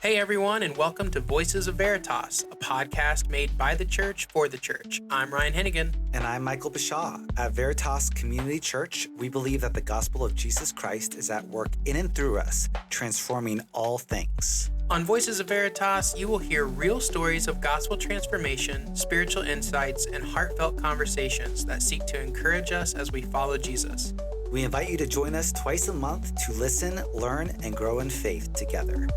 Hey everyone, and welcome to Voices of Veritas, a podcast made by the church for the church. I'm Ryan Hennigan. And I'm Michael Bashaw. At Veritas Community Church, we believe that the gospel of Jesus Christ is at work in and through us, transforming all things. On Voices of Veritas, you will hear real stories of gospel transformation, spiritual insights, and heartfelt conversations that seek to encourage us as we follow Jesus. We invite you to join us twice a month to listen, learn, and grow in faith together.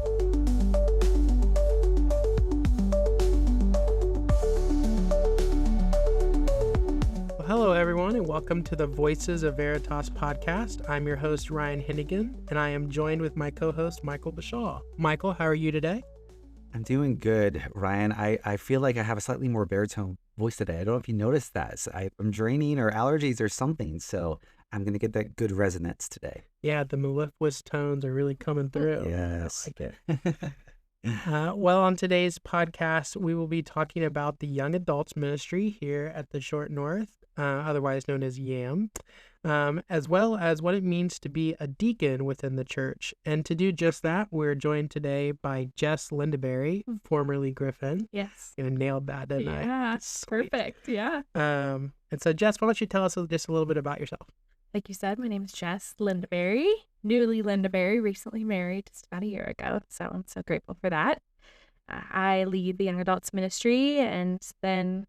Hello, everyone, and welcome to the Voices of Veritas podcast. I'm your host, Ryan Hennigan, and I am joined with my co-host, Michael Bashaw. Michael, how are you today? I'm doing good, Ryan. I feel like I have a slightly more baritone voice today. I don't know if you noticed that. So I'm draining or allergies or something, so I'm going to get that good resonance today. Yeah, the mellifluous tones are really coming through. Yes. I like it. Well, on today's podcast, we will be talking about the young adults ministry here at the Short North, otherwise known as YAM, as well as what it means to be a deacon within the church. And to do just that, we're joined today by Jess Lindaberry, formerly Griffin. Yes. I nailed that, didn't I? Yeah, Sweet. perfect. Yeah. And so, Jess, why don't you tell us just a little bit about yourself? Like you said, my name is Jess Lindaberry, newly Lindaberry, recently married just about a year ago. So I'm so grateful for that. I lead the young adults ministry, and then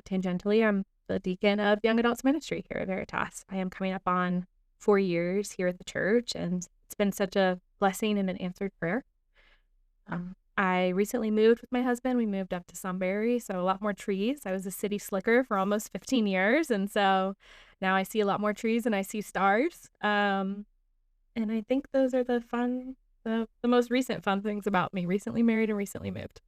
tangentially, I'm the deacon of young adults ministry here at Veritas. I am coming up on 4 years here at the church, and it's been such a blessing and an answered prayer. I recently moved with my husband. We moved up to Sunbury, so a lot more trees. I was a city slicker for almost 15 years, and so now I see a lot more trees and I see stars. And I think those are the most recent fun things about me. Recently married and recently moved.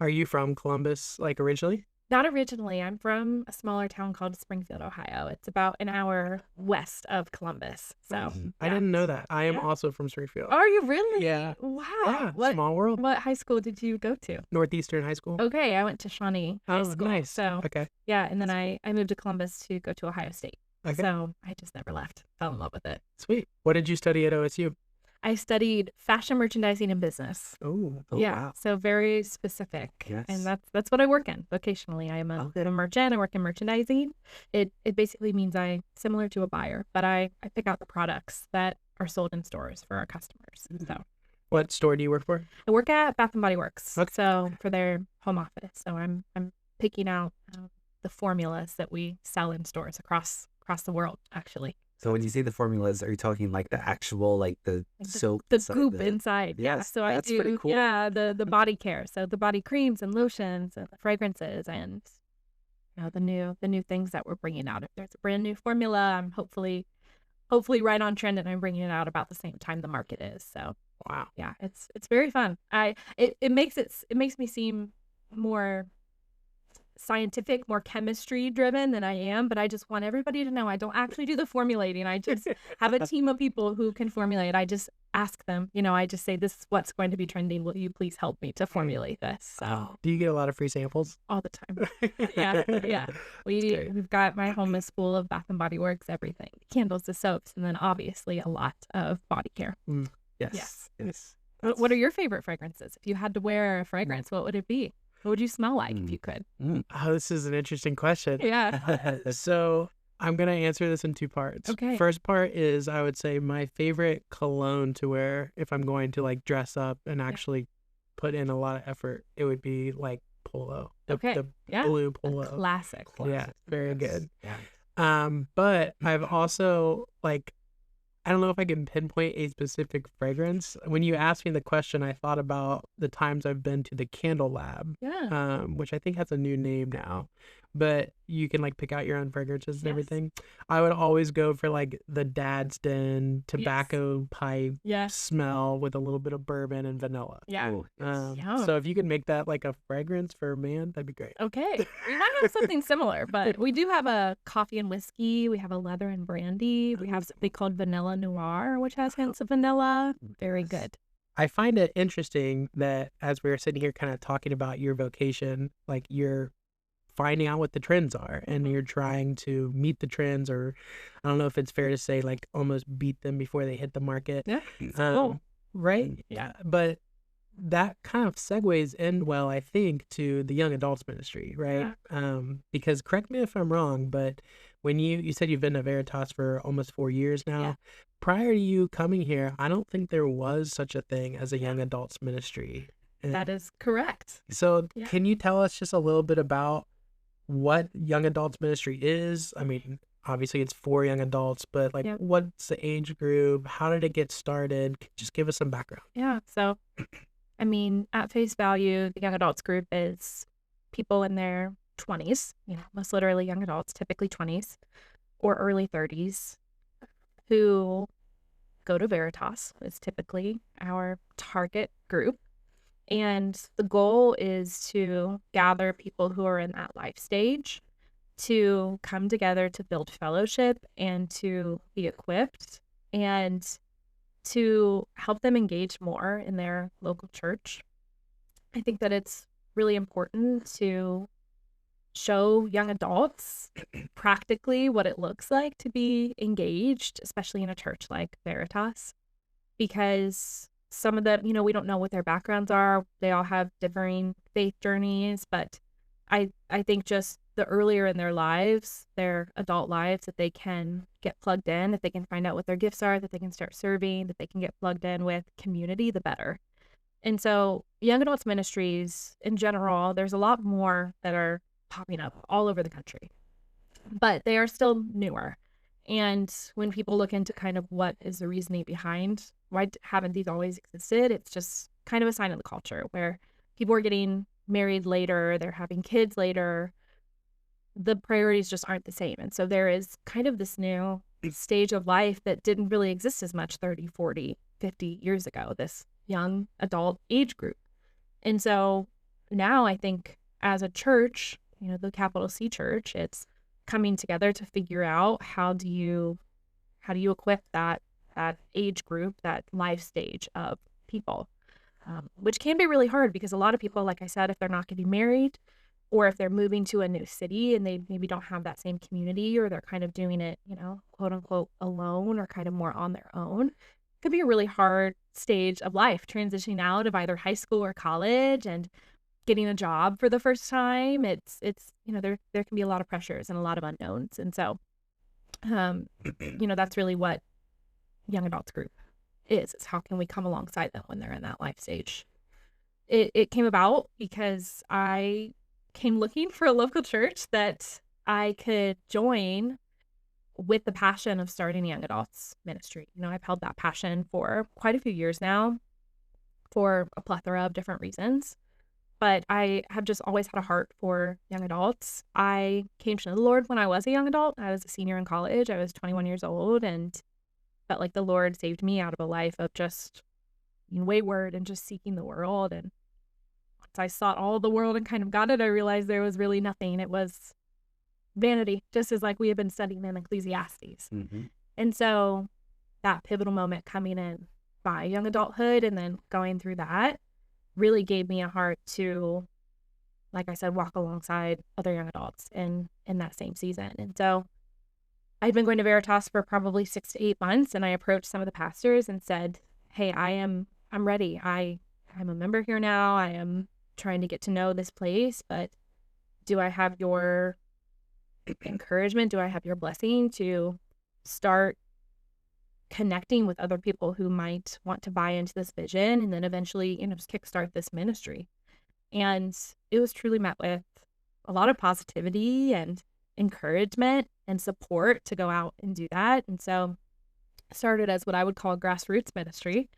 Are you from Columbus, originally? Not originally. I'm from a smaller town called Springfield, Ohio. It's about an hour west of Columbus. So I didn't know that. I am also from Springfield. Are you really? Yeah. Wow. Yeah, small world. What high school did you go to? Northeastern High School. Okay, I went to Shawnee High School. Nice. So Okay. yeah, and then I moved to Columbus to go to Ohio State. Okay. So I just never left. Fell in love with it. Sweet. What did you study at OSU? I studied fashion merchandising and business. Oh, Yeah, wow. so very specific. Yes. And that's what I work in vocationally. I am a merchant. I work in merchandising. It basically means similar to a buyer, but I pick out the products that are sold in stores for our customers. So what store do you work for? I work at Bath and Body Works. Okay. So for their home office. So I'm picking out the formulas that we sell in stores across the world, actually. So when you say the formulas, are you talking like the actual, the soap? The goop inside. Yeah. Yes, So that's I do, pretty cool. yeah, the body care. So the body creams and lotions and the fragrances and the new things that we're bringing out. If there's a brand new formula, I'm hopefully right on trend, and I'm bringing it out about the same time the market is. So Wow. yeah, it's very fun. It makes me seem more scientific, more chemistry driven than I am, but I just want everybody to know I don't actually do the formulating. I just have a team of people who can formulate. I just ask them, I just say, this is what's going to be trending. Will you please help me to formulate this? So Do you get a lot of free samples? all the time. Yeah. We've got, my home is full of Bath and Body Works, everything. Candles to soaps, and then obviously a lot of body care. Yes. What are your favorite fragrances? If you had to wear a fragrance, what would it be? What would you smell like if you could? Oh, this is an interesting question. Yeah. So I'm going to answer this in two parts. Okay. First part is, I would say my favorite cologne to wear if I'm going to dress up and actually put in a lot of effort, it would be Polo. The blue Polo. Classic. Yeah, very good. Yeah. But I've also I don't know if I can pinpoint a specific fragrance. When you asked me the question, I thought about the times I've been to the Candle Lab, which I think has a new name now. But you can pick out your own fragrances and everything. I would always go for the Dad's Den tobacco pipe smell with a little bit of bourbon and vanilla. Yeah. So if you could make that a fragrance for a man, that'd be great. Okay. We might have something similar, but we do have a coffee and whiskey. We have a leather and brandy. We have something called Vanilla Noir, which has hints of vanilla. Very good. I find it interesting that as we were sitting here kind of talking about your vocation, you're finding out what the trends are and you're trying to meet the trends, or I don't know if it's fair to say almost beat them before they hit the market. Yeah. Cool. Right? Yeah. But that kind of segues in well, I think, to the young adults ministry, right? Because correct me if I'm wrong, but when you said you've been at Veritas for almost 4 years now, prior to you coming here, I don't think there was such a thing as a young adults ministry. That is correct. So can you tell us just a little bit about what young adults ministry is? I mean, obviously it's for young adults, but like what's the age group? How did it get started? Just give us some background. Yeah. So, I mean, at face value, the young adults group is people in their 20s, most literally young adults, typically 20s or early 30s, who go to Veritas. Is typically our target group. And the goal is to gather people who are in that life stage to come together to build fellowship and to be equipped and to help them engage more in their local church. I think that it's really important to show young adults practically what it looks like to be engaged, especially in a church like Veritas, because some of them, we don't know what their backgrounds are. They all have differing faith journeys, but I think just the earlier in their lives, their adult lives, that they can get plugged in, that they can find out what their gifts are, that they can start serving, that they can get plugged in with community, the better. And so young adults ministries in general, there's a lot more that are popping up all over the country, but they are still newer. And when people look into kind of what is the reasoning behind why haven't these always existed, it's just kind of a sign of the culture where people are getting married later, they're having kids later, the priorities just aren't the same. And so there is kind of this new stage of life that didn't really exist as much 30, 40, 50 years ago, this young adult age group. And so now I think as a church, the capital C church, it's coming together to figure out how do you equip that age group, that life stage of people, which can be really hard because a lot of people, like I said, if they're not getting married or if they're moving to a new city and they maybe don't have that same community, or they're kind of doing it, quote unquote, alone or kind of more on their own, it could be a really hard stage of life, transitioning out of either high school or college and getting a job for the first time. It's there can be a lot of pressures and a lot of unknowns. And so, that's really what young adults group is how can we come alongside them when they're in that life stage. It came about because I came looking for a local church that I could join with the passion of starting a young adults ministry. I've held that passion for quite a few years now for a plethora of different reasons, but I have just always had a heart for young adults. I came to know the Lord when I was a young adult. I was a senior in college. I was 21 years old and felt like the Lord saved me out of a life of just being wayward and just seeking the world. And once I sought all the world and kind of got it, I realized there was really nothing. It was vanity, just as like we have been studying in Ecclesiastes. Mm-hmm. And so that pivotal moment coming in by young adulthood and then going through that really gave me a heart to, like I said, walk alongside other young adults in that same season. And so I'd been going to Veritas for probably 6 to 8 months, and I approached some of the pastors and said, hey, I'm ready. I'm a member here now. I am trying to get to know this place, but do I have your encouragement? Do I have your blessing to start connecting with other people who might want to buy into this vision and then eventually, just kickstart this ministry? And it was truly met with a lot of positivity and encouragement and support to go out and do that. And so I started as what I would call a grassroots ministry.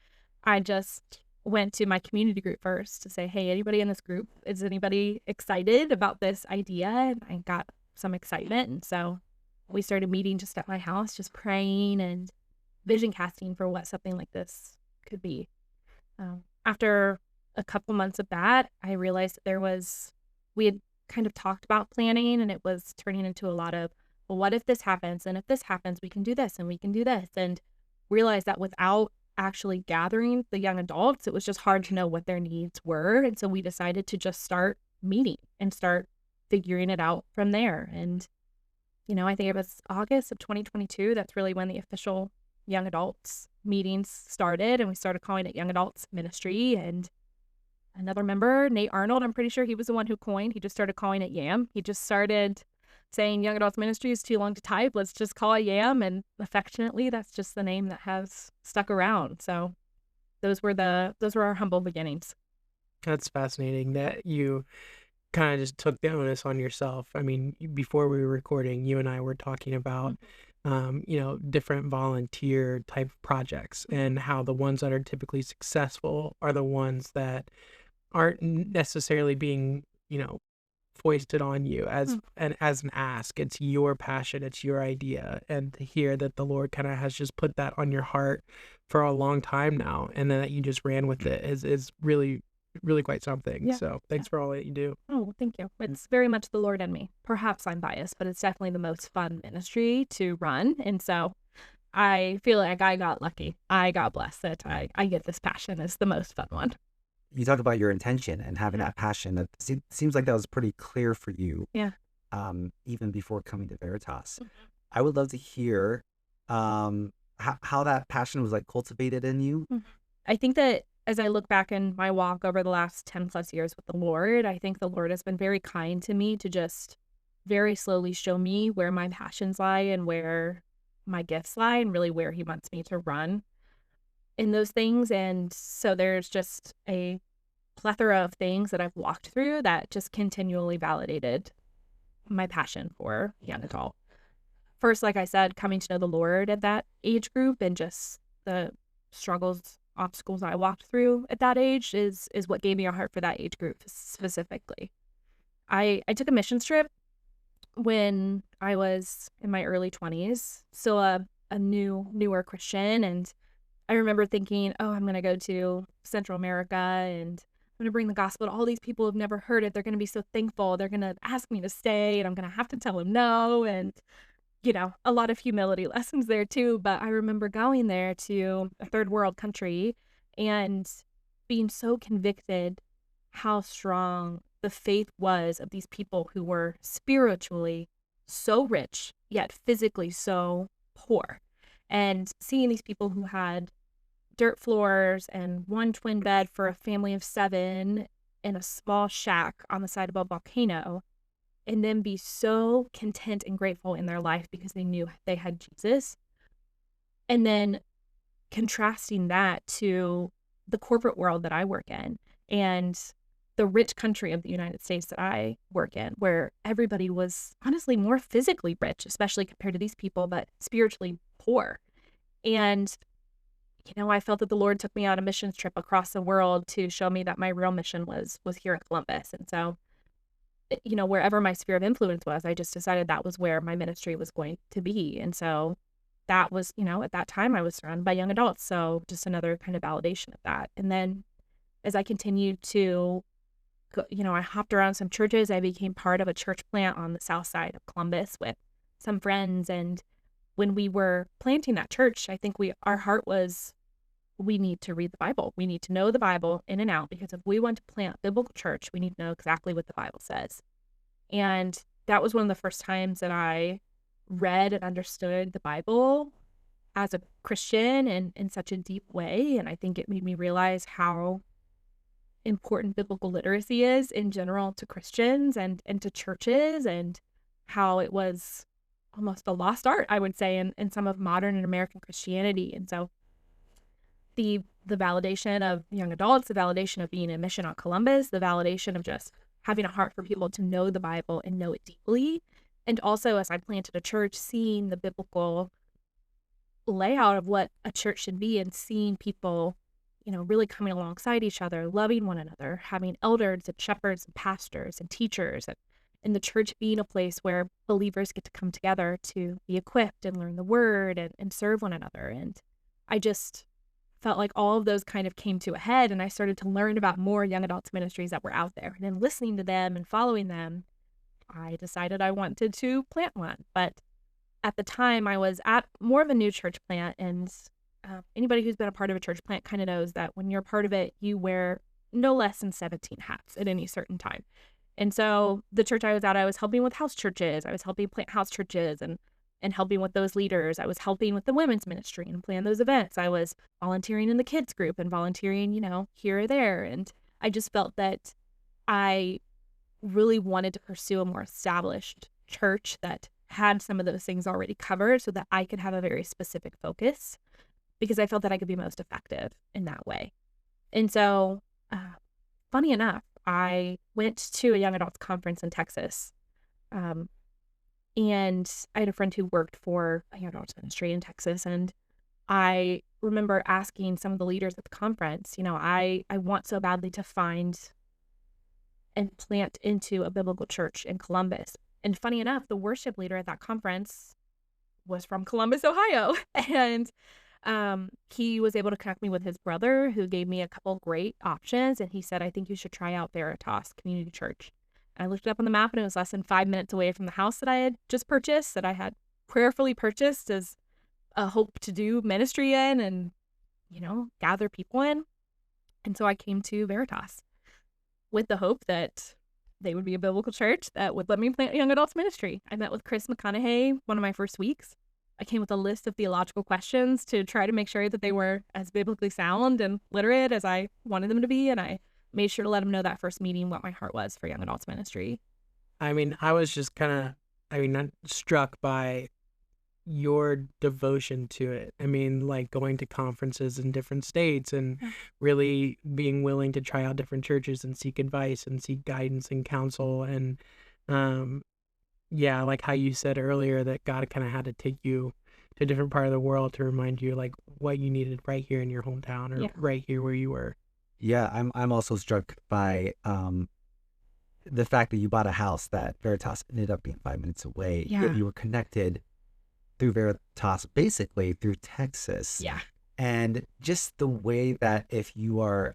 I just went to my community group first to say, hey, anybody in this group, is anybody excited about this idea? And I got some excitement. And so we started meeting just at my house, just praying and vision casting for what something like this could be. After a couple months of that, I realized that we had kind of talked about planning, and it was turning into a lot of, well, what if this happens? And if this happens, we can do this and we can do this. And realized that without actually gathering the young adults, it was just hard to know what their needs were. And so we decided to just start meeting and start figuring it out from there. And, I think it was August of 2022. That's really when the official young adults meetings started, and we started calling it Young Adults Ministry. And another member, Nate Arnold, I'm pretty sure he was the one who coined. He just started calling it YAM. He just started saying Young Adults Ministry is too long to type. Let's just call it YAM. And affectionately, that's just the name that has stuck around. So those were our humble beginnings. That's fascinating that you kind of just took the onus on yourself. I mean, before we were recording, you and I were talking about, different volunteer type projects and how the ones that are typically successful are the ones that aren't necessarily being, foisted on you as an ask. It's your passion, it's your idea, and to hear that the Lord kind of has just put that on your heart for a long time now, and then that you just ran with it is really, really quite something. So thanks for all that you do. Oh, thank you. It's very much the Lord and me. Perhaps I'm biased, but it's definitely the most fun ministry to run, and so I feel like I got lucky. I got blessed that I get this passion. It's the most fun one. You talk about your intention and having that passion. It seems like that was pretty clear for you. Yeah. Even before coming to Veritas. I would love to hear how that passion was like cultivated in you. I think that as I look back in my walk over the last 10 plus years with the Lord, I think the Lord has been very kind to me to just very slowly show me where my passions lie and where my gifts lie and really where he wants me to run in those things. And so there's just a plethora of things that I've walked through that just continually validated my passion for young adult. First, like I said, coming to know the Lord at that age group and just the struggles, obstacles I walked through at that age is what gave me a heart for that age group specifically. I took a missions trip when I was in my early 20s, still a newer Christian, and I remember thinking, oh, I'm going to go to Central America and I'm going to bring the gospel to all these people who've never heard it. They're going to be so thankful. They're going to ask me to stay and I'm going to have to tell them no. And, a lot of humility lessons there too. But I remember going there to a third world country and being so convicted how strong the faith was of these people who were spiritually so rich, yet physically so poor. And seeing these people who had dirt floors and one twin bed for a family of 7 in a small shack on the side of a volcano, and then be so content and grateful in their life because they knew they had Jesus. And then contrasting that to the corporate world that I work in and the rich country of the United States that I work in, where everybody was honestly more physically rich, especially compared to these people, but spiritually poor. And I felt that the Lord took me on a missions trip across the world to show me that my real mission was here in Columbus. And so, wherever my sphere of influence was, I just decided that was where my ministry was going to be. And so that was, at that time I was surrounded by young adults. So just another kind of validation of that. And then as I continued to go, I hopped around some churches. I became part of a church plant on the south side of Columbus with some friends. And when we were planting that church, I think our heart was, we need to read the Bible. We need to know the Bible in and out, because if we want to plant a biblical church, we need to know exactly what the Bible says. And that was one of the first times that I read and understood the Bible as a Christian and in such a deep way. And I think it made me realize how important biblical literacy is in general to Christians and to churches, and how it was almost a lost art, I would say, in some of modern and American Christianity. And so the validation of young adults, the validation of being in mission on Columbus, the validation of just having a heart for people to know the Bible and know it deeply. And also, as I planted a church, seeing the biblical layout of what a church should be and seeing people, really coming alongside each other, loving one another, having elders and shepherds and pastors and teachers, and the church being a place where believers get to come together to be equipped and learn the word and serve one another. And I just felt like all of those kind of came to a head, and I started to learn about more young adults ministries that were out there. And then listening to them and following them, I decided I wanted to plant one. But at the time, I was at more of a new church plant, and anybody who's been a part of a church plant kind of knows that when you're part of it, you wear no less than 17 hats at any certain time. And so the church I was at, I was helping with house churches. I was helping plant house churches and helping with those leaders. I was helping with the women's ministry and plan those events. I was volunteering in the kids group and volunteering, here or there. And I just felt that I really wanted to pursue a more established church that had some of those things already covered so that I could have a very specific focus, because I felt that I could be most effective in that way. And so, funny enough, I went to a young adults conference in Texas. And I had a friend who worked for a young adults ministry in Texas. And I remember asking some of the leaders at the conference, I want so badly to find and plant into a biblical church in Columbus. And funny enough, the worship leader at that conference was from Columbus, Ohio. And he was able to connect me with his brother, who gave me a couple great options. And he said, I think you should try out Veritas Community Church. And I looked it up on the map, and it was less than 5 minutes away from the house that I had just purchased, that I had prayerfully purchased as a hope to do ministry in and, gather people in. And so I came to Veritas with the hope that they would be a biblical church that would let me plant young adults ministry. I met with Chris McConaughey one of my first weeks. I came with a list of theological questions to try to make sure that they were as biblically sound and literate as I wanted them to be. And I made sure to let him know that first meeting what my heart was for young adults ministry. I mean, I was just kind of, struck by your devotion to it. I mean, like going to conferences in different states and really being willing to try out different churches and seek advice and seek guidance and counsel. And like how you said earlier that God kind of had to take you to a different part of the world to remind you like what you needed right here in your hometown or right here where you were. Yeah, I'm also struck by the fact that you bought a house that Veritas ended up being 5 minutes away. Yeah. You were connected through Veritas, basically through Texas. Yeah. And just the way that if you are,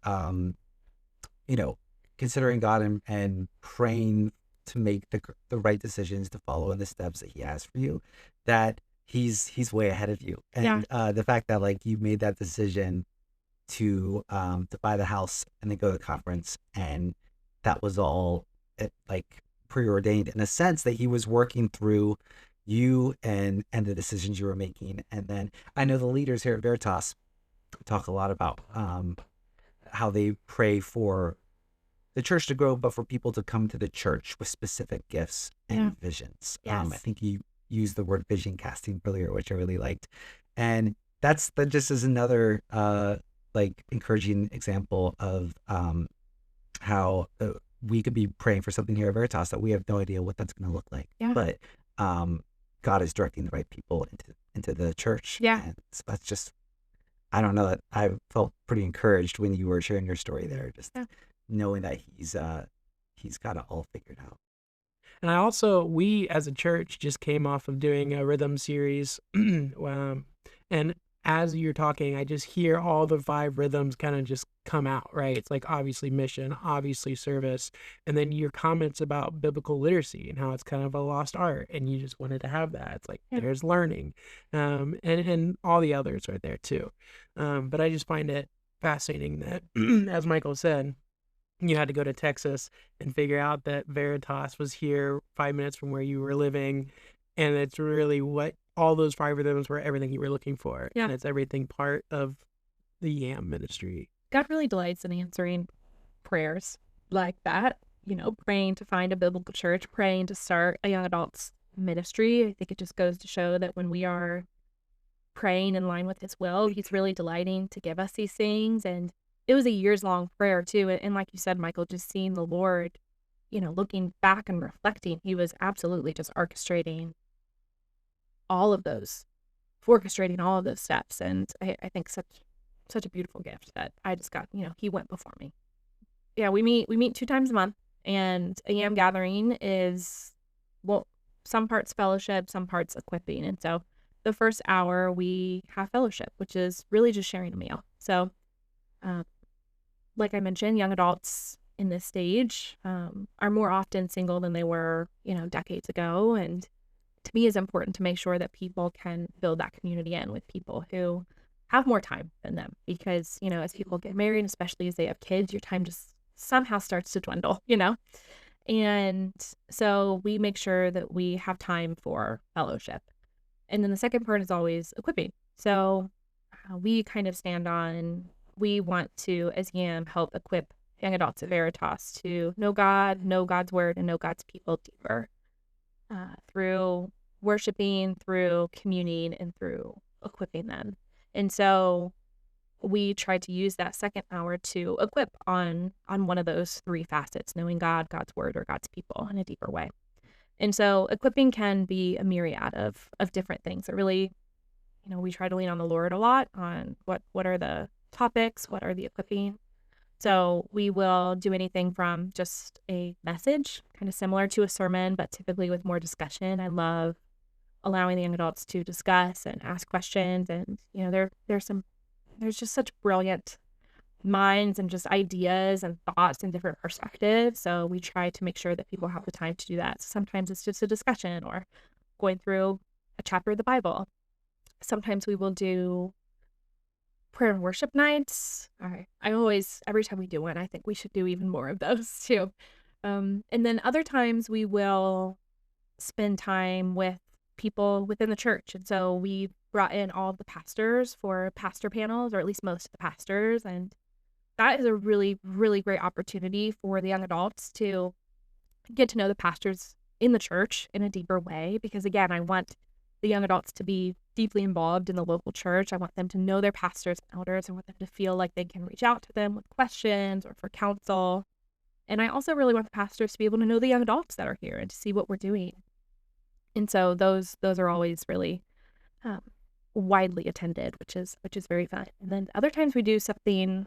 considering God and praying to make the right decisions to follow in the steps that He has for you, that He's way ahead of you. And the fact that like you made that decision to buy the house and then go to the conference, and that was all like preordained in a sense that He was working through you and the decisions you were making. And then I know the leaders here at Veritas talk a lot about how they pray for the church to grow, but for people to come to the church with specific gifts and visions. Yes. I think you used the word vision casting earlier, which I really liked. And that just is another like encouraging example of how we could be praying for something here at Veritas that we have no idea what that's going to look like. Yeah. But God is directing the right people into the church. Yeah. And so that's just, I don't know, that I felt pretty encouraged when you were sharing your story there, just knowing that he's got it all figured out. And we as a church just came off of doing a rhythm series. And as you're talking, I just hear all the 5 rhythms kind of just come out, right? It's like obviously mission, obviously service, and then your comments about biblical literacy and how it's kind of a lost art, and you just wanted to have that. It's like there's learning, and all the others are there too. But I just find it fascinating that, as Michael said, you had to go to Texas and figure out that Veritas was here 5 minutes from where you were living, and it's really what all those 5 rhythms were, everything you were looking for. Yeah. And it's everything part of the YAM ministry. God really delights in answering prayers like that, praying to find a biblical church, praying to start a young adults ministry. I think it just goes to show that when we are praying in line with His will, He's really delighting to give us these things. And it was a years-long prayer too. And like you said, Michael, just seeing the Lord, looking back and reflecting, He was absolutely just orchestrating all of those steps. And I think such a beautiful gift that I just got, He went before me. Yeah, we meet 2 times a month, and a YAM gathering is, some parts fellowship, some parts equipping. And so the first hour we have fellowship, which is really just sharing a meal. So, like I mentioned, young adults in this stage are more often single than they were, decades ago. And to me, it's important to make sure that people can build that community in with people who have more time than them, because, as people get married, especially as they have kids, your time just somehow starts to dwindle, And so we make sure that we have time for fellowship. And then the second part is always equipping. So we kind of stand on, we want to, as YAM, help equip young adults at Veritas to know God, know God's word, and know God's people deeper through worshiping, through communing, and through equipping them. And so we tried to use that second hour to equip on one of those three facets, knowing God, God's word, or God's people in a deeper way. And so equipping can be a myriad of different things. It really, we try to lean on the Lord a lot on what are the topics, what are the equipping. So we will do anything from just a message, kind of similar to a sermon, but typically with more discussion. I love allowing the young adults to discuss and ask questions. And, there's just such brilliant minds and just ideas and thoughts and different perspectives. So we try to make sure that people have the time to do that. So sometimes it's just a discussion or going through a chapter of the Bible. Sometimes we will do prayer and worship nights. I always, every time we do one, I think we should do even more of those too. And then other times we will spend time with people within the church. And so we brought in all of the pastors for pastor panels, or at least most of the pastors. And that is a really, really great opportunity for the young adults to get to know the pastors in the church in a deeper way. Because again, I want the young adults to be deeply involved in the local church. I want them to know their pastors and elders. I want them to feel like they can reach out to them with questions or for counsel. And I also really want the pastors to be able to know the young adults that are here and to see what we're doing. And so those are always really widely attended, which is very fun. And then other times we do something,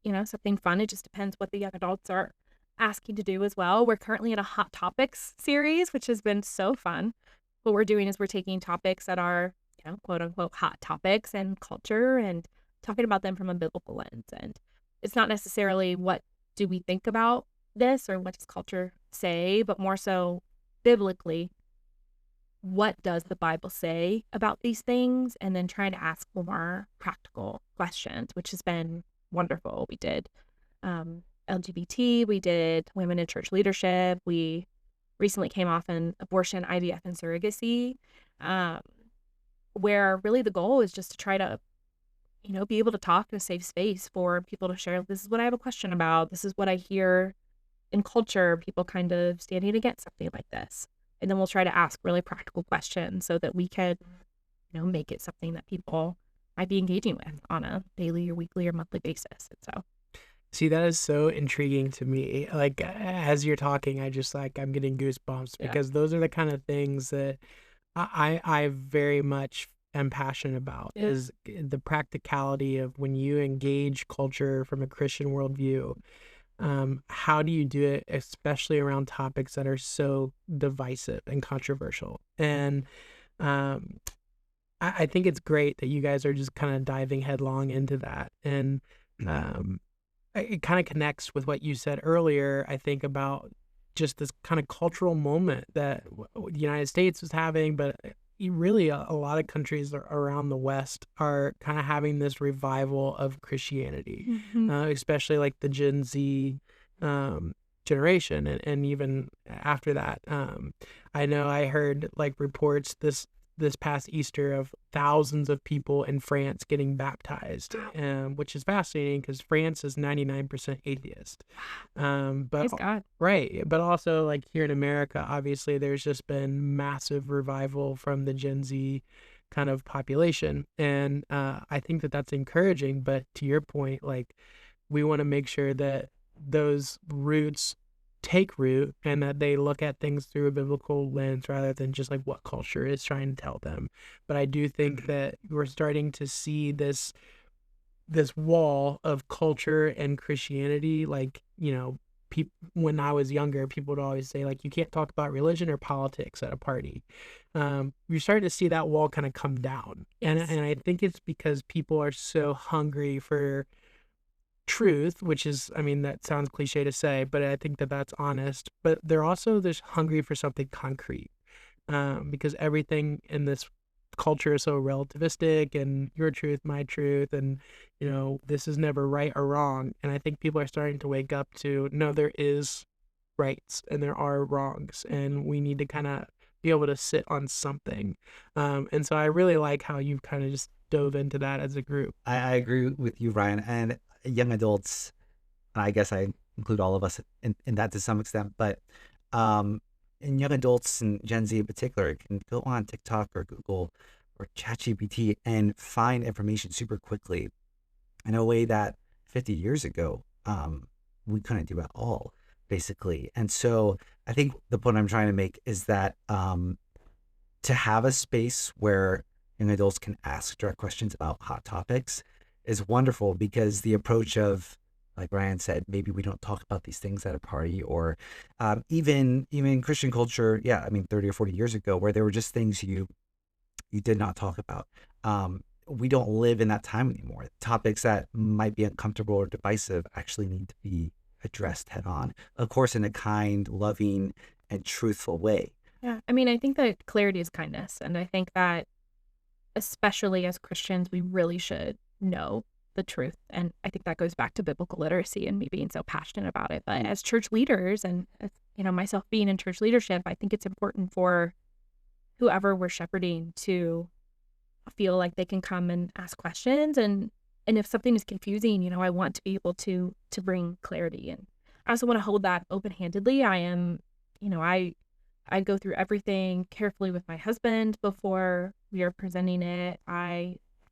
something fun. It just depends what the young adults are asking to do as well. We're currently in a Hot Topics series, which has been so fun. What we're doing is we're taking topics that are, quote unquote, hot topics and culture and talking about them from a biblical lens. And it's not necessarily what do we think about this or what does culture say, but more so biblically, what does the Bible say about these things? And then trying to ask more practical questions, which has been wonderful. We did LGBT, we did women in church leadership. We recently came off an abortion, IVF, and surrogacy, where really the goal is just to try to, be able to talk in a safe space for people to share. This is what I have a question about. This is what I hear in culture, people kind of standing against something like this. And then we'll try to ask really practical questions so that we can, make it something that people might be engaging with on a daily or weekly or monthly basis. And so, see, that is so intriguing to me. Like, as you're talking, I'm getting goosebumps because those are the kind of things that I very much am passionate about, is the practicality of when you engage culture from a Christian worldview. How do you do it, especially around topics that are so divisive and controversial? And I think it's great that you guys are just kind of diving headlong into that. And it kind of connects with what you said earlier, I think, about just this kind of cultural moment that the United States is having, but really a lot of countries around the West are kind of having this revival of Christianity, especially like the Gen Z generation. And even after that, I know I heard like reports this past Easter of thousands of people in France getting baptized, which is fascinating because France is 99% atheist. But praise God. Right. But also like here in America, obviously there's just been massive revival from the Gen Z kind of population. And I think that that's encouraging. But to your point, like we want to make sure that those roots take root and that they look at things through a biblical lens rather than just like what culture is trying to tell them. But I do think that we're starting to see this wall of culture and Christianity. Like, when I was younger, people would always say like, you can't talk about religion or politics at a party. You're starting to see that wall kind of come down. And I think it's because people are so hungry for truth, which is, that sounds cliche to say, but I think that that's honest. But they're also just hungry for something concrete, because everything in this culture is so relativistic and your truth, my truth, and this is never right or wrong. And I think people are starting to wake up to, no, there is rights and there are wrongs, and we need to kind of be able to sit on something. And so I really like how you've kind of just dove into that as a group. I agree with you, Ryan. And young adults, I guess I include all of us in that to some extent. But in young adults and Gen Z in particular, it can go on TikTok or Google or ChatGPT and find information super quickly in a way that 50 years ago we couldn't do at all, basically. And so I think the point I'm trying to make is that to have a space where young adults can ask direct questions about hot topics is wonderful, because the approach of, like Ryan said, maybe we don't talk about these things at a party, or even in Christian culture, 30 or 40 years ago, where there were just things you did not talk about. We don't live in that time anymore. Topics that might be uncomfortable or divisive actually need to be addressed head on, of course, in a kind, loving, and truthful way. Yeah, I mean, I think that clarity is kindness, and I think that especially as Christians, we really should know the truth. And I think that goes back to biblical literacy and me being so passionate about it. But as church leaders, and myself being in church leadership, I think it's important for whoever we're shepherding to feel like they can come and ask questions. And if something is confusing, I want to be able to bring clarity. And I also want to hold that open-handedly. I am, I go through everything carefully with my husband before we are presenting it.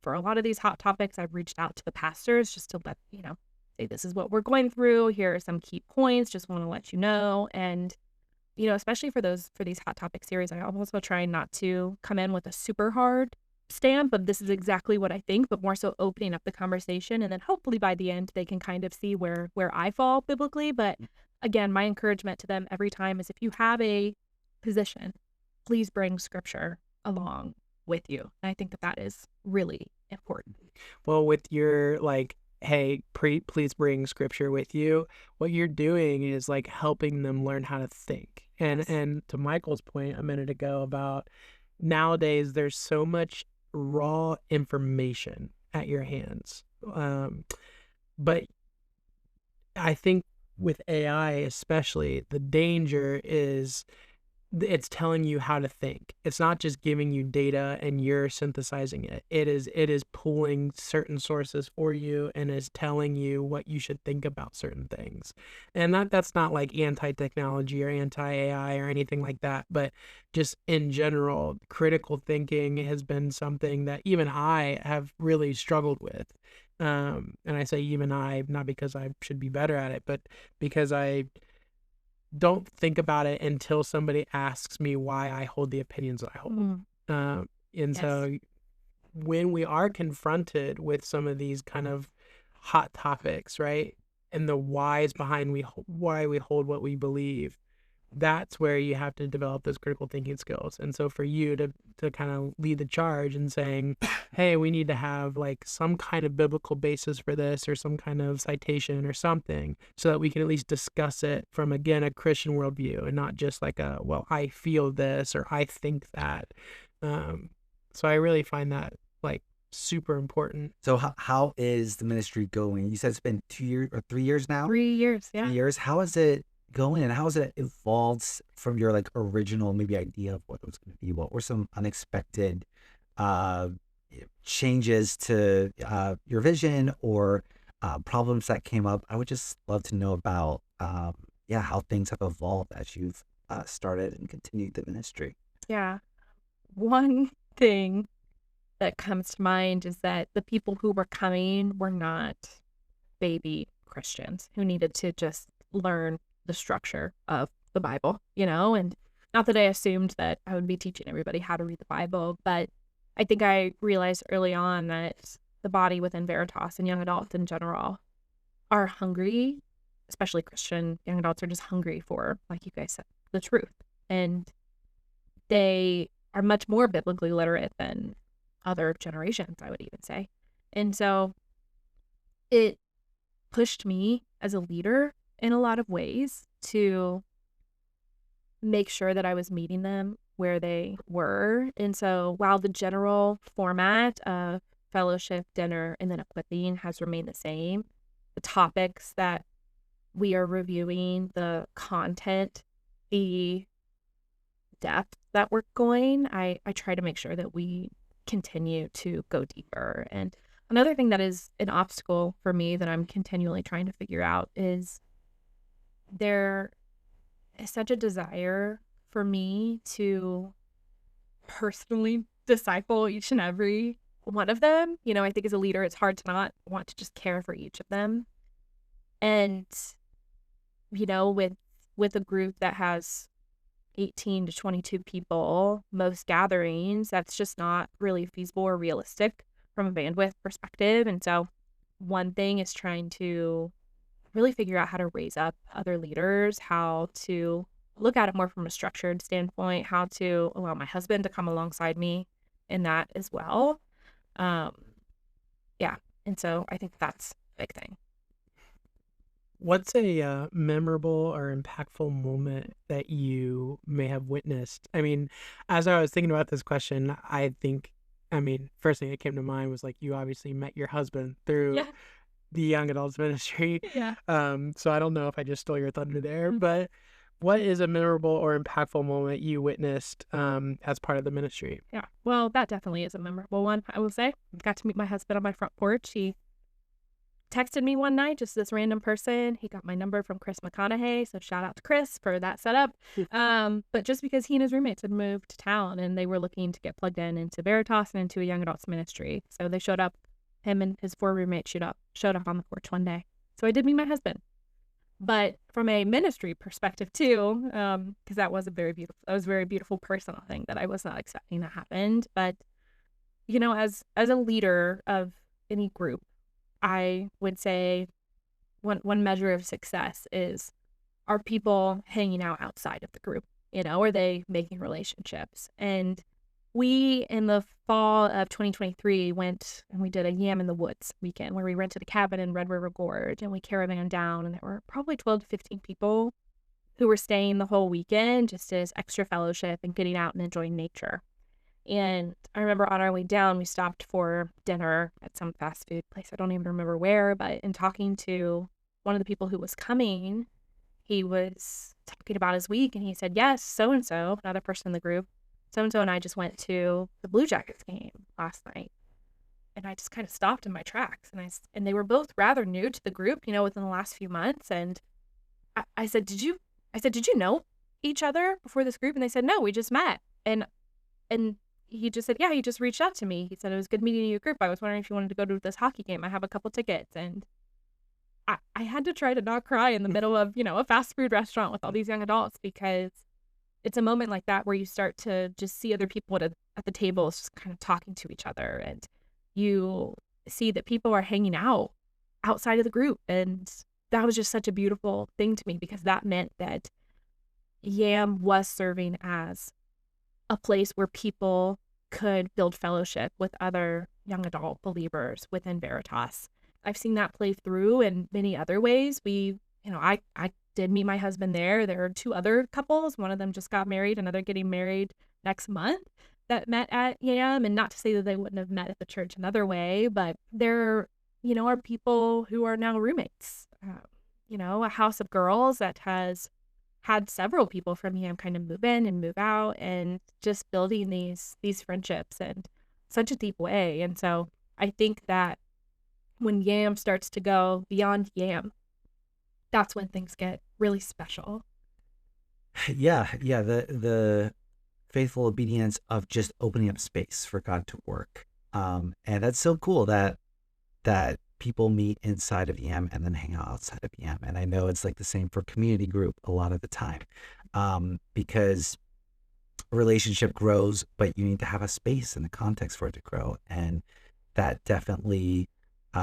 For a lot of these hot topics, I've reached out to the pastors just to let, say, this is what we're going through. Here are some key points. Just want to let you know. And, especially for these hot topic series, I also try not to come in with a super hard stamp of this is exactly what I think, but more so opening up the conversation. And then hopefully by the end, they can kind of see where I fall biblically. But again, my encouragement to them every time is, if you have a position, please bring scripture along with you. And I think that is really important. Well, with your hey, please bring scripture with you, what you're doing is helping them learn how to think. And to Michael's point a minute ago about nowadays there's so much raw information at your hands. But I think with AI especially, the danger is it's telling you how to think. It's not just giving you data and you're synthesizing it. It is pulling certain sources for you and is telling you what you should think about certain things. And that's not anti-technology or anti-AI or anything like that, but just in general, critical thinking has been something that even I have really struggled with. And I say even I, not because I should be better at it, but because I don't think about it until somebody asks me why I hold the opinions that I hold. And so when we are confronted with some of these kind of hot topics, right, and the whys behind why we hold what we believe, that's where you have to develop those critical thinking skills. And so for you to kind of lead the charge and saying, hey, we need to have some kind of biblical basis for this, or some kind of citation or something, so that we can at least discuss it from, again, a Christian worldview, and not just well, I feel this or I think that. So I really find that super important. So how is the ministry going? You said it's been 2 years or 3 years now? 3 years, yeah. 3 years. How is it going, and how has it evolved from your original maybe idea of what it was going to be? What were some unexpected changes to your vision, or problems that came up? I would just love to know about how things have evolved as you've started and continued the ministry. Yeah. One thing that comes to mind is that the people who were coming were not baby Christians who needed to just learn the structure of the Bible, and not that I assumed that I would be teaching everybody how to read the Bible, but I think I realized early on that the body within Veritas and young adults in general are hungry, especially Christian young adults are just hungry for, like you guys said, the truth. And they are much more biblically literate than other generations, I would even say. And so it pushed me as a leader in a lot of ways to make sure that I was meeting them where they were. And so while the general format of fellowship, dinner, and then equipping has remained the same, the topics that we are reviewing, the content, the depth that we're going, I try to make sure that we continue to go deeper. And another thing that is an obstacle for me that I'm continually trying to figure out is there is such a desire for me to personally disciple each and every one of them. You know, I think as a leader, it's hard to not want to just care for each of them. And, you know, with a group that has 18 to 22 people, most gatherings, that's just not really feasible or realistic from a bandwidth perspective. And so one thing is trying to really figure out how to raise up other leaders, how to look at it more from a structured standpoint, how to allow my husband to come alongside me in that as well. Yeah. And so I think that's a big thing. What's a memorable or impactful moment that you may have witnessed? I mean, as I was thinking about this question, first thing that came to mind was like, you obviously met your husband through the young adults ministry. Yeah. So I don't know if I just stole your thunder there, but what is a memorable or impactful moment you witnessed as part of the ministry? Yeah. Well, that definitely is a memorable one, I will say. Got to meet my husband on my front porch. He texted me one night, just this random person. He got my number from Chris McConaughey, so shout out to Chris for that setup. But just because he and his roommates had moved to town and they were looking to get plugged into Veritas and into a young adults ministry, so they showed up. Him and his 4 roommates showed up on the porch one day. So I did meet my husband. But from a ministry perspective too, because that was a very beautiful personal thing that I was not expecting that happened. But you know, as a leader of any group, I would say one measure of success is, are people hanging out outside of the group? You know, are they making relationships? And we, in the fall of 2023, went and we did a Yam in the Woods weekend where we rented a cabin in Red River Gorge and we caravaned down, and there were probably 12 to 15 people who were staying the whole weekend just as extra fellowship and getting out and enjoying nature. And I remember on our way down, we stopped for dinner at some fast food place. I don't even remember where, but in talking to one of the people who was coming, he was talking about his week and he said, yes, so-and-so, another person in the group, so-and-so and I just went to the Blue Jackets game last night. And I just kind of stopped in my tracks. And they were both rather new to the group, you know, within the last few months. And I said, did you know each other before this group? And they said, no, we just met. And he just said, yeah, he just reached out to me. He said, it was good meeting your group. I was wondering if you wanted to go to this hockey game. I have a couple tickets. And I had to try to not cry in the middle of, you know, a fast food restaurant with all these young adults, because it's a moment like that where you start to just see other people at the tables just kind of talking to each other, and you see that people are hanging out outside of the group. And that was just such a beautiful thing to me, because that meant that YAM was serving as a place where people could build fellowship with other young adult believers within Veritas. I've seen that play through in many other ways. I did meet my husband there. There are 2 other couples. One of them just got married, another getting married next month, that met at YAM. And not to say that they wouldn't have met at the church another way, but there, you know, are people who are now roommates. You know, a house of girls that has had several people from YAM kind of move in and move out, and just building these friendships in such a deep way. And so I think that when YAM starts to go beyond YAM, that's when things get really special. Yeah. The faithful obedience of just opening up space for God to work. And that's so cool that people meet inside of YAM and then hang out outside of YAM. And I know it's like the same for community group a lot of the time, because a relationship grows, but you need to have a space and a context for it to grow. And that definitely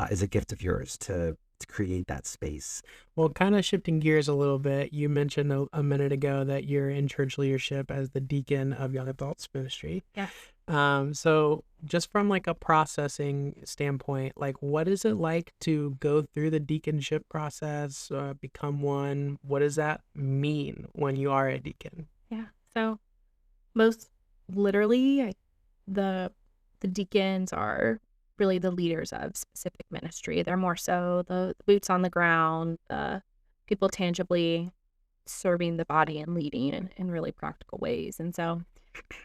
is a gift of yours to create that space. Well, kind of shifting gears a little bit, you mentioned a minute ago that you're in church leadership as the deacon of young adults ministry. Yeah. So just from like a processing standpoint, like what is it like to go through the deaconship process, become one? What does that mean when you are a deacon? Yeah. So most literally, the deacons are really the leaders of specific ministry. They're more so the boots on the ground, people tangibly serving the body and leading in really practical ways. And so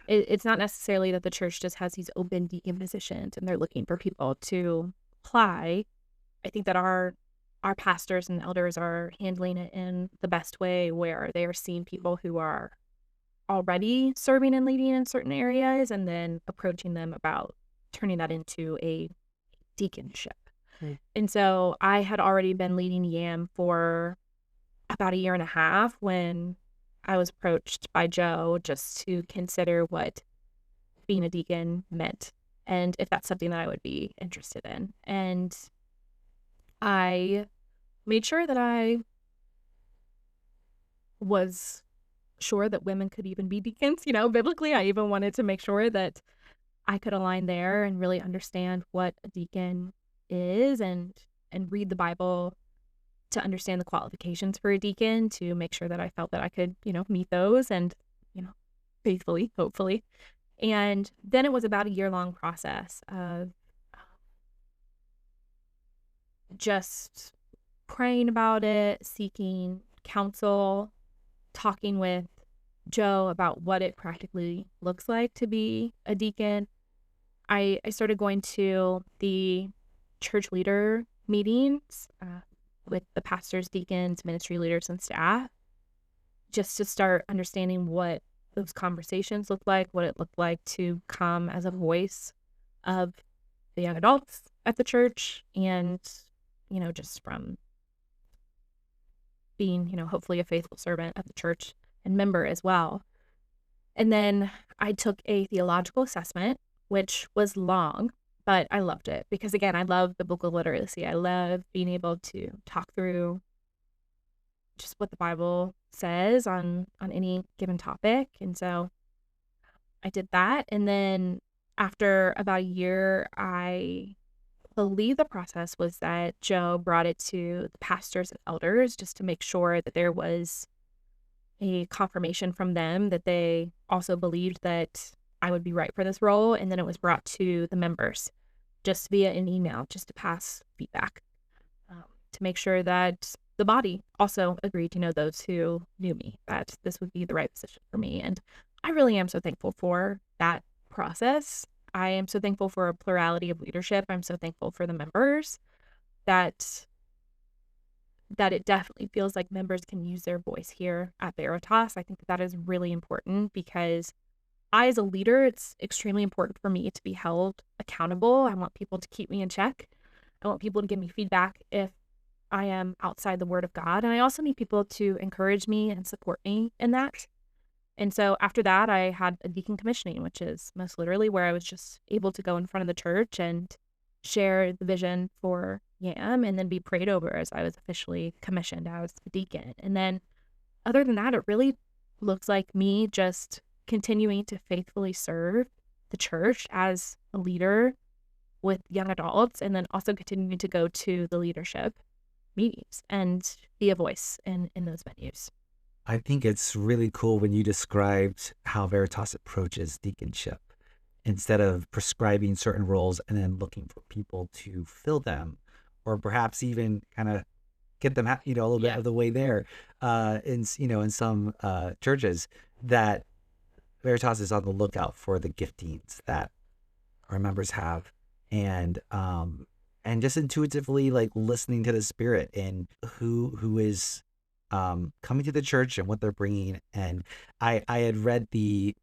it's not necessarily that the church just has these open deacon positions and they're looking for people to apply. I think that our our pastors and elders are handling it in the best way, where they are seeing people who are already serving and leading in certain areas and then approaching them about turning that into a deaconship. And so I had already been leading YAM for about a year and a half when I was approached by Joe just to consider what being a deacon meant and if that's something that I would be interested in. And I made sure that I was sure that women could even be deacons, biblically. I even wanted to make sure that I could align there and really understand what a deacon is and read the Bible to understand the qualifications for a deacon, to make sure that I felt that I could, meet those and, faithfully, hopefully. And then it was about a year-long process of just praying about it, seeking counsel, talking with Joe about what it practically looks like to be a deacon. I started going to the church leader meetings with the pastors, deacons, ministry leaders, and staff, just to start understanding what those conversations looked like, what it looked like to come as a voice of the young adults at the church, and, just from being, hopefully a faithful servant of the church and member as well. And then I took a theological assessment, which was long, but I loved it because, again, I love biblical literacy. I love being able to talk through just what the Bible says on any given topic. And so I did that. And then after about a year, I believe the process was that Joe brought it to the pastors and elders just to make sure that there was a confirmation from them that they also believed that I would be right for this role. And then it was brought to the members just via an email, just to pass feedback, to make sure that the body also agreed, those who knew me, that this would be the right position for me. And I really am so thankful for that process. I am so thankful for a plurality of leadership. I'm so thankful for the members that it definitely feels like members can use their voice here at Veritas. I think that is really important because I, as a leader, it's extremely important for me to be held accountable. I want people to keep me in check. I want people to give me feedback if I am outside the Word of God. And I also need people to encourage me and support me in that. And so after that, I had a deacon commissioning, which is most literally where I was just able to go in front of the church and share the vision for YAM and then be prayed over as I was officially commissioned as a deacon. And then other than that, it really looks like me just continuing to faithfully serve the church as a leader with young adults, and then also continuing to go to the leadership meetings and be a voice in those venues. I think it's really cool when you described how Veritas approaches deaconship. Instead of prescribing certain roles and then looking for people to fill them, or perhaps even kind of get them out, a little bit of the way there. In some churches, that Veritas is on the lookout for the giftings that our members have, and just intuitively like listening to the Spirit and who is coming to the church and what they're bringing. And I had read the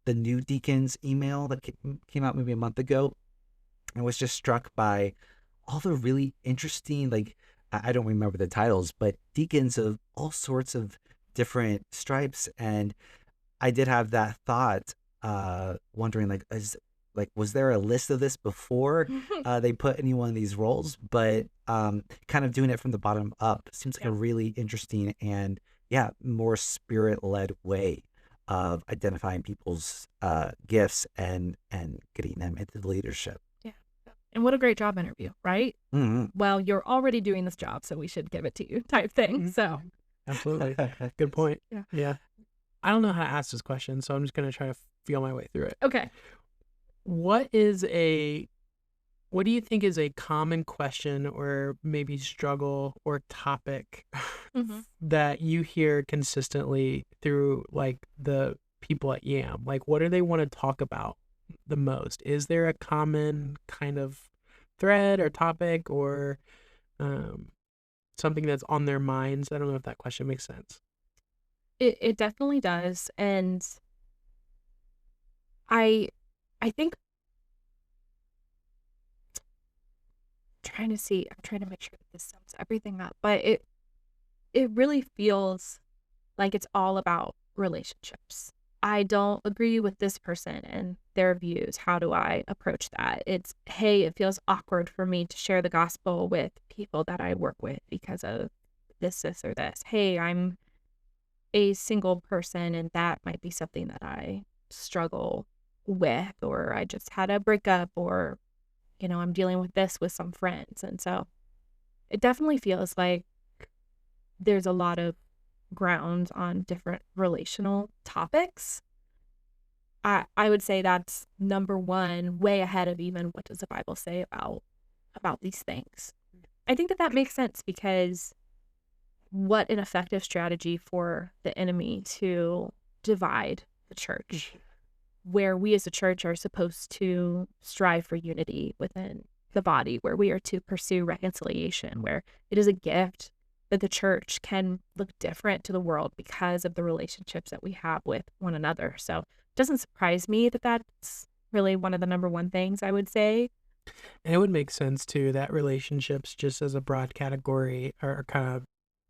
new deacons email that came out maybe a month ago, and was just struck by all the really interesting, like, I don't remember the titles, but deacons of all sorts of different stripes. And I did have that thought, wondering was there a list of this before they put any one of these roles? But kind of doing it from the bottom up seems like a really interesting and more spirit-led way of identifying people's gifts and getting them into the leadership. Yeah. And what a great job interview, right? Mm-hmm. Well, you're already doing this job, so we should give it to you type thing. Mm-hmm. So absolutely. Good point. Yeah. I don't know how to ask this question, so I'm just going to try to feel my way through it. Okay. What do you think is a common question or maybe struggle or topic that you hear consistently through like the people at YAM? Like, what do they want to talk about the most? Is there a common kind of thread or topic or something that's on their minds? I don't know if that question makes sense. It definitely does. And I think I'm trying to make sure that this sums everything up, but it really feels like it's all about relationships. I don't agree with this person and their views. How do I approach that? It's, hey, it feels awkward for me to share the gospel with people that I work with because of this, or this. Hey, I'm a single person and that might be something that I struggle with, or I just had a breakup, or, I'm dealing with this with some friends. And so it definitely feels like there's a lot of ground on different relational topics. I would say that's number one, way ahead of even what does the Bible say about these things. I think that makes sense, because what an effective strategy for the enemy to divide the church, where we as a church are supposed to strive for unity within the body, where we are to pursue reconciliation, where it is a gift that the church can look different to the world because of the relationships that we have with one another. So it doesn't surprise me that that's really one of the number one things I would say. And it would make sense too that relationships, just as a broad category, are kind of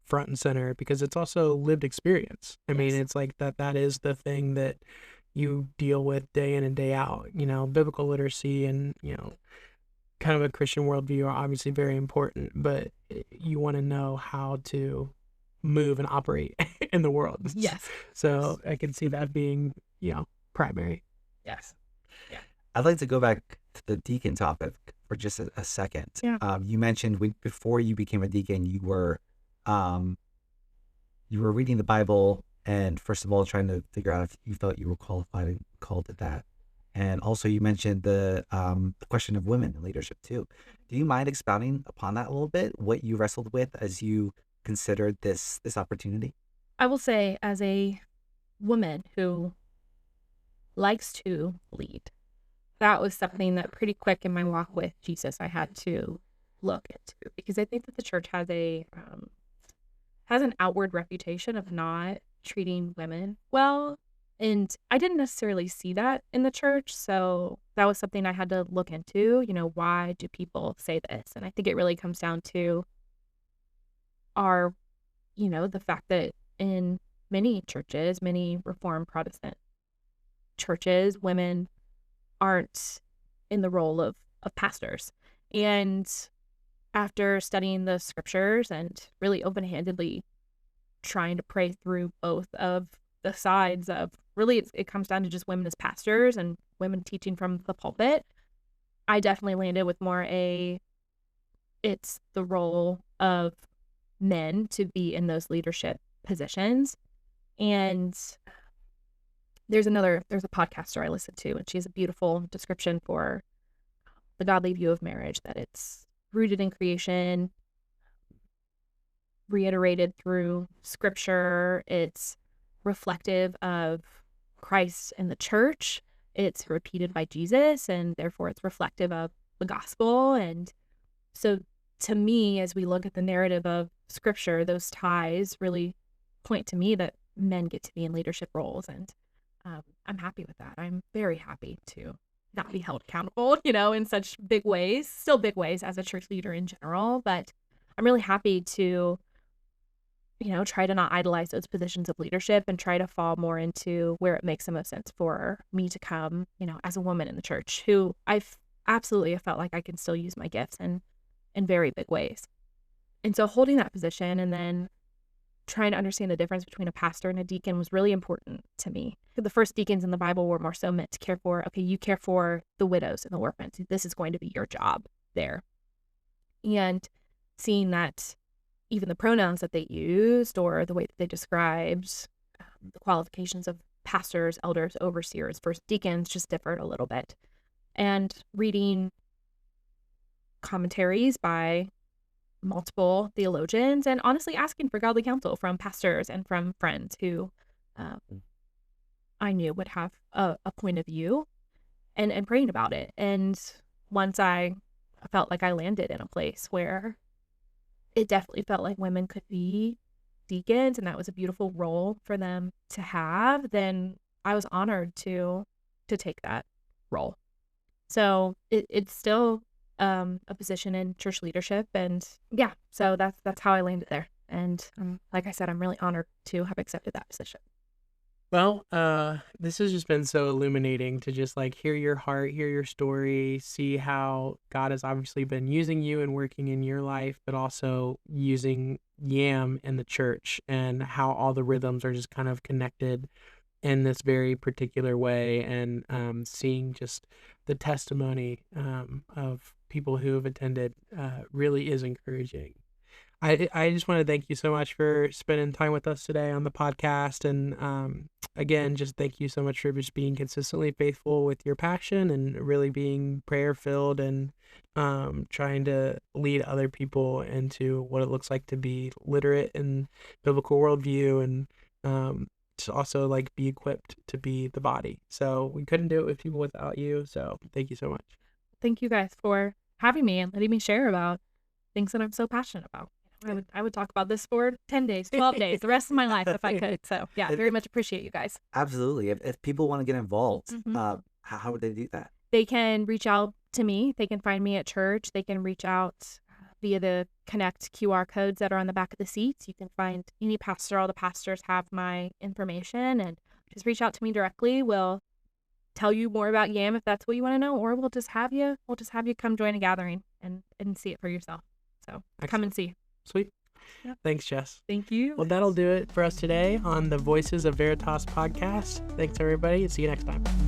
front and center, because it's also lived experience. I mean, it's like that is the thing that you deal with day in and day out. Biblical literacy and, kind of a Christian worldview are obviously very important, but you want to know how to move and operate in the world. Yes. So I can see that being, primary. Yes. Yeah. I'd like to go back to the deacon topic for just a second. Yeah. You mentioned before you became a deacon, you were reading the Bible and, first of all, trying to figure out if you felt you were qualified and called to that. And also you mentioned the question of women in leadership too. Do you mind expounding upon that a little bit, what you wrestled with as you considered this opportunity? I will say, as a woman who likes to lead, that was something that pretty quick in my walk with Jesus I had to look into, because I think that the church has an outward reputation of not treating women well. And I didn't necessarily see that in the church. So that was something I had to look into, why do people say this? And I think it really comes down to the fact that in many churches, many Reformed Protestant churches, women aren't in the role of pastors. And after studying the scriptures and really open-handedly trying to pray through both of the sides of, really it comes down to just women as pastors and women teaching from the pulpit, I definitely landed with more it's the role of men to be in those leadership positions. And there's a podcaster I listen to, and she has a beautiful description for the godly view of marriage, that it's rooted in creation, reiterated through scripture, it's reflective of Christ and the church, it's repeated by Jesus, and therefore it's reflective of the gospel. And so to me, as we look at the narrative of scripture, those ties really point to me that men get to be in leadership roles. And I'm happy with that. I'm very happy to not be held accountable, in such big ways, still big ways as a church leader in general, but I'm really happy to try to not idolize those positions of leadership and try to fall more into where it makes the most sense for me to come, as a woman in the church, who I've absolutely felt like I can still use my gifts in very big ways. And so holding that position and then trying to understand the difference between a pastor and a deacon was really important to me. The first deacons in the Bible were more so meant to care for, you care for the widows and the orphans. This is going to be your job there. And seeing that even the pronouns that they used, or the way that they described the qualifications of pastors, elders, overseers, first deacons, just differed a little bit. And reading commentaries by multiple theologians, and honestly asking for godly counsel from pastors and from friends who I knew would have a point of view, and praying about it. And once I felt like I landed in a place where it definitely felt like women could be deacons and that was a beautiful role for them to have, then I was honored to take that role. So it's still a position in church leadership, and yeah, so that's how I landed there. And like I said, I'm really honored to have accepted that position. Well, this has just been so illuminating to just like hear your heart, hear your story, see how God has obviously been using you and working in your life, but also using YAM in the church, and how all the rhythms are just kind of connected in this very particular way, and seeing just the testimony of people who have attended really is encouraging. I just want to thank you so much for spending time with us today on the podcast. And again, just thank you so much for just being consistently faithful with your passion and really being prayer filled, and trying to lead other people into what it looks like to be literate in biblical worldview, and to also like be equipped to be the body. So we couldn't do it with people without you. So thank you so much. Thank you guys for having me and letting me share about things that I'm so passionate about. I would talk about this for 10 days, 12 days, the rest of my life if I could. So yeah, very much appreciate you guys. Absolutely. If people want to get involved, how would they do that? They can reach out to me. They can find me at church. They can reach out via the Connect QR codes that are on the back of the seats. You can find any pastor. All the pastors have my information, and just reach out to me directly. We'll tell you more about YAM if that's what you want to know, or we'll just have you come join a gathering and see it for yourself. So Excellent. Come and see. Sweet. Yep. Thanks, Jess. Thank you. Well, that'll do it for us today on the Voices of Veritas podcast. Thanks, everybody. See you next time.